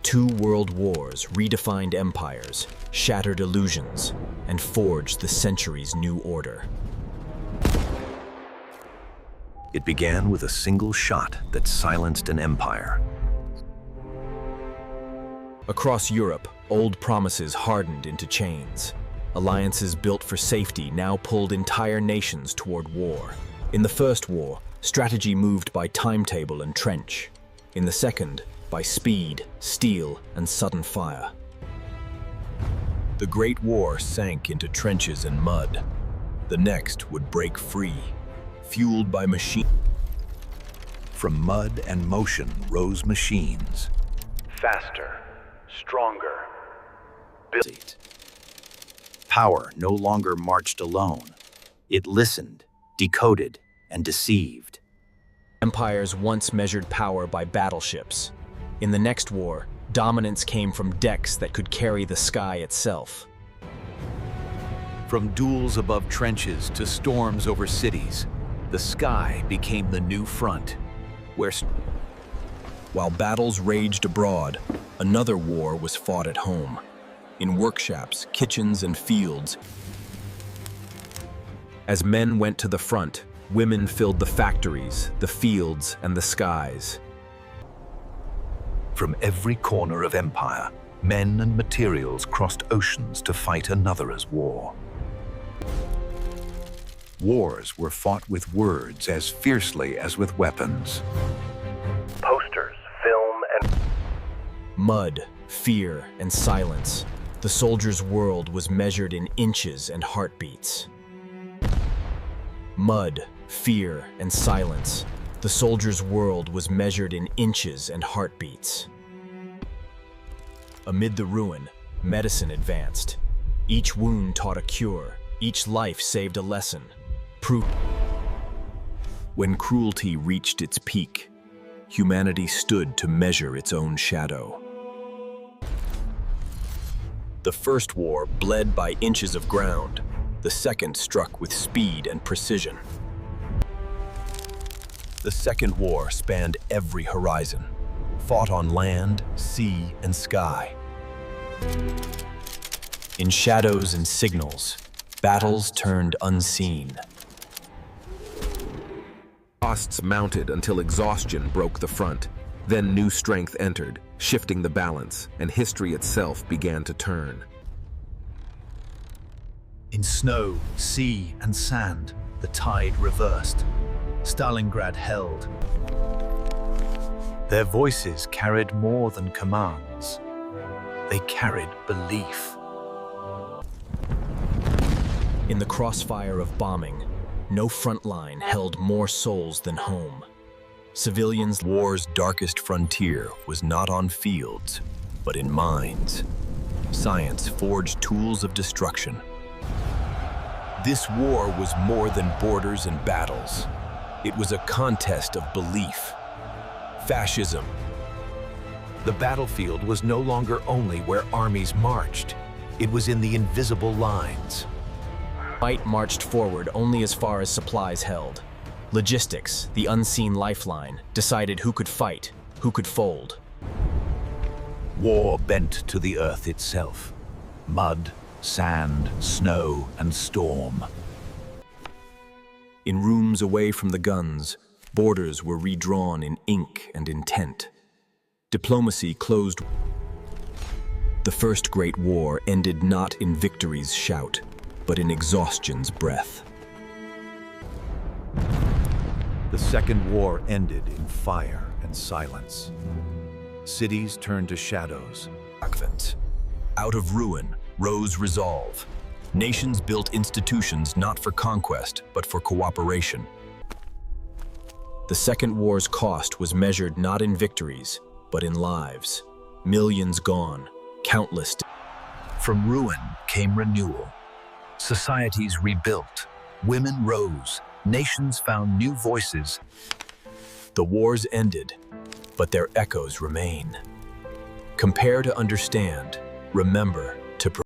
Two world wars redefined empires, shattered illusions, and forged the century's new order. It began with a single shot that silenced an empire. Across Europe, old promises hardened into chains. Alliances built for safety now pulled entire nations toward war. In the First War, strategy moved by timetable and trench. In the Second, by speed, steel, and sudden fire. The Great War sank into trenches and mud. The next would break free, fueled by machine. From mud and motion rose machines. Faster, stronger. Power no longer marched alone. It listened, decoded, and deceived. Empires once measured power by battleships. In the next war, dominance came from decks that could carry the sky itself. From duels above trenches to storms over cities, the sky became the new front, While battles raged abroad, another war was fought at home, in workshops, kitchens, and fields. As men went to the front, women filled the factories, the fields, and the skies. From every corner of empire, men and materials crossed oceans to fight another's war. Wars were fought with words as fiercely as with weapons. Posters, film, and Mud, fear, and silence. The soldier's world was measured in inches and heartbeats. Mud, fear, and silence. The soldier's world was measured in inches and heartbeats. Amid the ruin, medicine advanced. Each wound taught a cure. Each life saved a lesson. Proof. When cruelty reached its peak, humanity stood to measure its own shadow. The First War bled by inches of ground. The Second struck with speed and precision. The Second War spanned every horizon, fought on land, sea, and sky. In shadows and signals, battles turned unseen. Costs mounted until exhaustion broke the front. Then new strength entered, shifting the balance, and history itself began to turn. In snow, sea, and sand, the tide reversed. Stalingrad held. Their voices carried more than commands. They carried belief. In the crossfire of bombing, no front line held more souls than home. Civilians. War's darkest frontier was not on fields, but in minds. Science forged tools of destruction. This war was more than borders and battles. It was a contest of belief. Fascism. The battlefield was no longer only where armies marched. It was in the invisible lines. Might marched forward only as far as supplies held. Logistics, the unseen lifeline, decided who could fight, who could fold. War bent to the earth itself. Mud, sand, snow, and storm. In rooms away from the guns, borders were redrawn in ink and intent. Diplomacy closed. The First Great War ended not in victory's shout, but in exhaustion's breath. The Second War ended in fire and silence. Cities turned to shadows. Out of ruin rose resolve. Nations built institutions not for conquest, but for cooperation. The Second War's cost was measured not in victories, but in lives. Millions gone, countless. From ruin came renewal. Societies rebuilt. Women rose. Nations found new voices. The wars ended, but their echoes remain. Compare to understand, remember to